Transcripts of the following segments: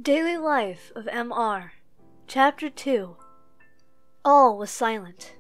Daily Life of M.R. Chapter 2. All was silent.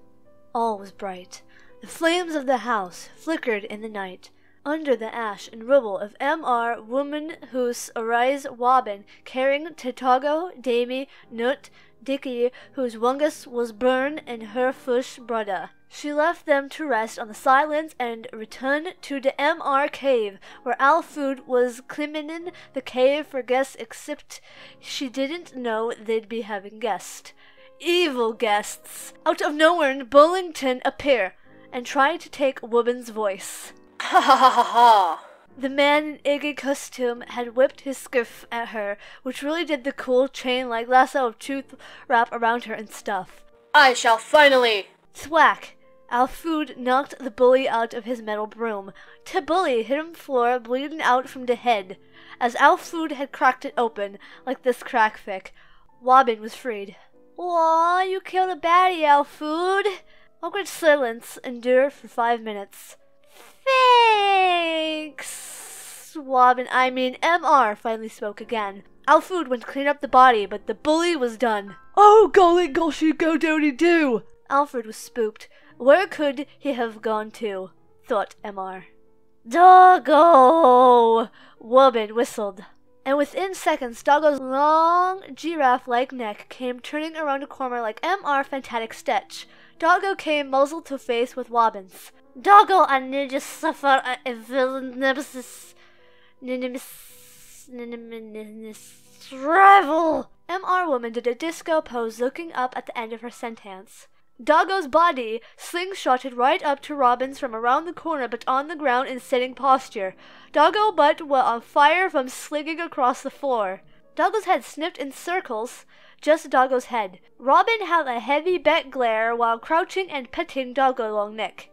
All was bright. The flames of the house flickered in the night. Under the ash and rubble of M.R. woman whose arise Wabin, carrying Titago, Dami, Nut, Dicky, whose wungus was burned, and her fush brother. She left them to rest on the silence and returned to the M.R. cave, where Alfood was cleaning the cave for guests, except she didn't know they'd be having guests. Evil guests! Out of nowhere, Bullington appeared and tried to take Woman's voice. Ha ha ha ha ha! The man in Iggy costume had whipped his skiff at her, which really did the cool chain-like lasso of truth wrap around her and stuff. I shall finally... Thwack! Alfood knocked the bully out of his metal broom. The bully hit him floor, bleeding out from the head. As Alfood had cracked it open, like this crackfic, Wabin was freed. Aw, you killed a baddie, Alfood! Awkward silence endured for 5 minutes. Thanks! M.R. finally spoke again. Alfood went to clean up the body, but the bully was done. Oh, golly goshy go doody do! Alfred was spooked. Where could he have gone to? Thought M.R. Doggo! Woman whistled. And within seconds, Doggo's long, giraffe-like neck came turning around a corner like M.R. fantastic sketch. Doggo came muzzle to face with Wobbins. Doggo, I need to suffer a villainous rival. M.R. woman did a disco pose looking up at the end of her sentence. Doggo's body slingshotted right up to Robbins from around the corner, but on the ground in sitting posture. Doggo butt was on fire from slinging across the floor. Doggo's head snipped in circles, just Doggo's head. Robin had a heavy bet glare while crouching and petting Doggo long neck.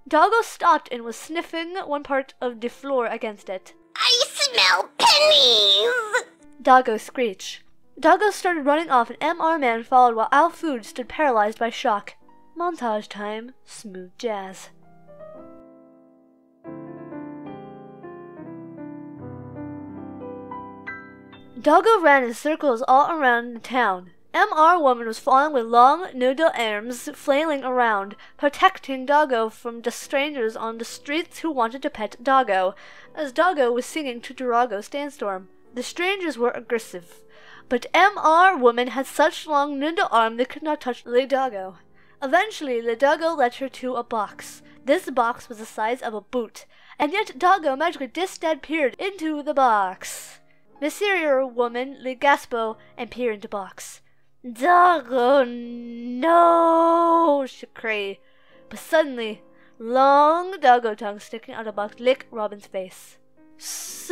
Doggo stopped and was sniffing one part of the floor against it. I smell pennies! Doggo screeched. Doggo started running off and M.R. man followed while Alfood stood paralyzed by shock. Montage time. Smooth jazz. Doggo ran in circles all around the town. M.R. woman was following with long noodle arms flailing around, protecting Doggo from the strangers on the streets who wanted to pet Doggo, as Doggo was singing to Durago Sandstorm. The strangers were aggressive, but M.R. woman had such long noodle arm they could not touch the Doggo. Eventually, the Doggo led her to a box. This box was the size of a boot, and yet Doggo magically disappeared into the box. Mysterious woman le gaspo and peered into box. Doggo, no, she cried. But suddenly, long Doggo tongue sticking out of the box licked Robin's face. So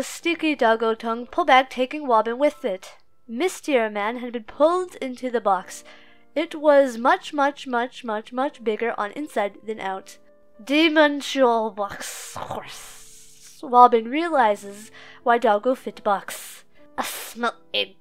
sticky Doggo tongue pulled back, taking Robin with it. Mysterious man had been pulled into the box. It was much bigger on inside than out. Dimensional box. Robin realizes why Doggo fit box. I smell it.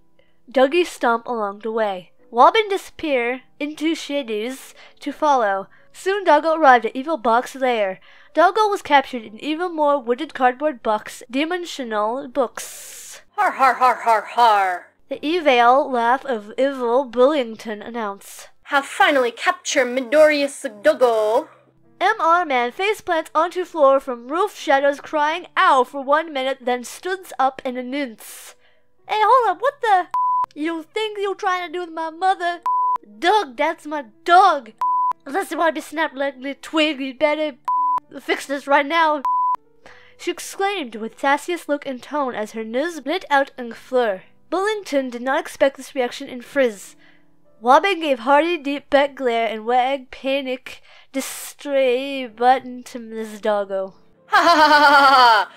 Dougie stomped along the way. Robin disappeared into shadows to follow. Soon Doggo arrived at Evil Box lair. Doggo was captured in even more wooded cardboard box, dimensional books. Har har har har har. The evil laugh of Evil Bullington announced. Have finally captured Midorius Doggo. M.R. man faceplants onto floor from roof shadows, crying ow for 1 minute, then stood up in a mince. Hey, hold up, what the? You think you're trying to do with my mother? Doug, that's my dog. Unless you want to be snapped like a twig, you better fix this right now. She exclaimed with sassiest look and tone as her nose lit out in fleur. Bullington did not expect this reaction in frizz. Wobbin gave hearty deep back glare and wagged panic distray button to Miss Doggo. Ha ha ha ha ha!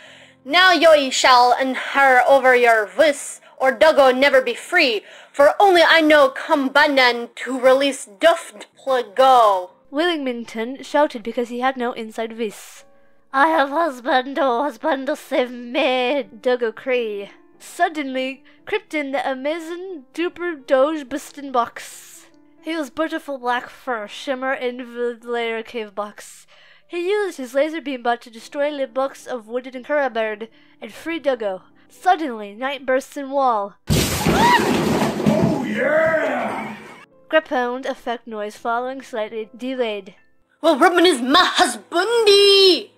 Now you shall inherit over your vis, or Doggo never be free, for only I know Kumbanan to release Duft Plago. Willington shouted because he had no inside vis. I have husbando save me, Doggo Cree. Suddenly, crept in the amazing duper doge bustin box. He was beautiful black fur, shimmer in the layer cave box. He used his laser beam butt to destroy the books of Wooded and Curabird and free Duggo. Suddenly, Knight bursts in wall. Oh yeah! Grip-hound effect noise following slightly delayed. Well, Robin is my husbandy!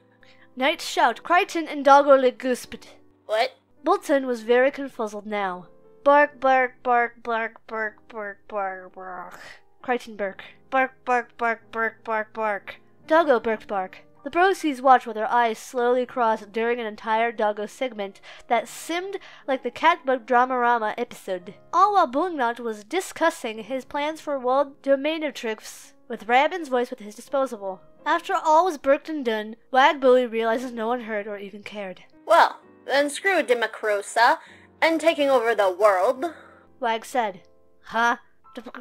Knight shout, Crichton and Doggo le goosped. What? Bolton was very confuzzled now. Bark, bark, bark, bark, bark, bark, bark, bark. Crichton bark. Bark, bark, bark, bark, bark, bark. Doggo barked bark. The Brosies watched while their eyes slowly crossed during an entire Doggo segment that seemed like the Catbook Dramarama episode. All while Boongnut was discussing his plans for world dominatrix with Rabin's voice with his disposable. After all was burked and done, Wag Bully realizes no one heard or even cared. Well, then screw Democrosa and taking over the world. Wag said. Huh?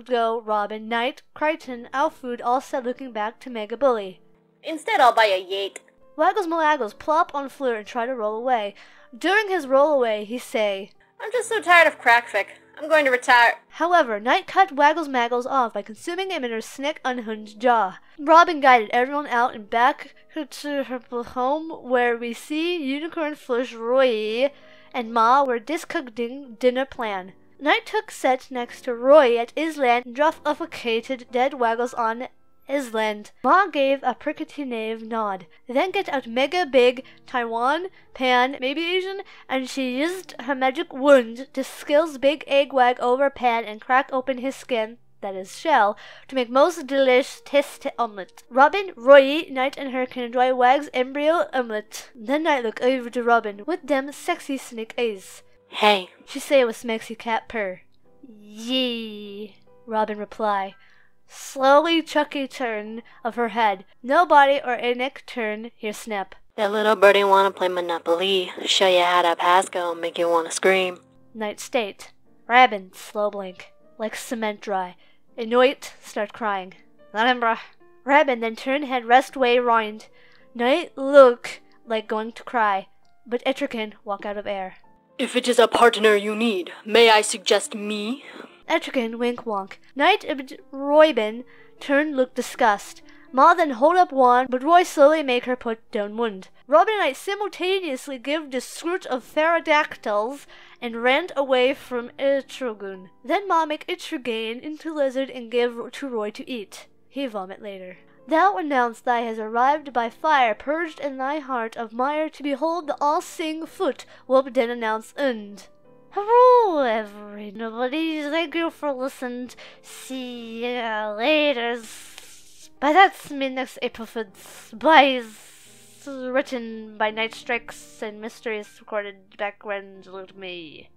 Go, Robin, Knight, Crichton, Alfood all said looking back to Mega Bully. Instead, I'll buy a Yeet. Waggles Malaggles plop on floor and try to roll away. During his roll away, he say, I'm just so tired of crackfic. I'm going to retire. However, Knight cut Waggles Maggles off by consuming him in her snick unhinged jaw. Robin guided everyone out and back to her home where we see Unicorn Flush Roy and Ma were discussing dinner plan. Knight took set next to Roy at Island and drufficated dead Waggles on Island. Ma gave a prickety knave nod. Then get out Mega Big, Taiwan, Pan, maybe Asian, and she used her magic wand to skills Big Egg Wag over Pan and crack open his skin, that is shell, to make most delicious taste omelette. Robin, Roy, Knight and her can enjoy Wag's embryo omelette. Then Knight look over to Robin with them sexy snake eyes. Hey. She say with smexy cat purr. Yee, Robin reply. Slowly chucky turn of her head. Nobody or a neck turn, here snap. That little birdie wanna play Monopoly. Show you how to pass go, make you wanna scream. Knight state. Rabin, slow blink. Like cement dry. Annoyed, start crying. Let him bruh. Rabin then turn head rest way round. Knight look like going to cry. But Etrigan walk out of air. If it is a partner you need, may I suggest me? Etrigan wink wonk. Knight and Roybin turn look disgust. Ma then hold up wand, but Roy slowly make her put down wand. Robin and Knight simultaneously give the scroot of pterodactyls and ran away from Etrigan. Then Ma make Etrigan into lizard and give to Roy to eat. He vomit later. Thou announce thy has arrived by fire, purged in thy heart of mire to behold the all-seeing foot. Whoop then announce end. Hello, everybody. Thank you for listening. See ya later. But that's my next episode. Bye. Written by Night Strikes and Mysterious Recorded background with me.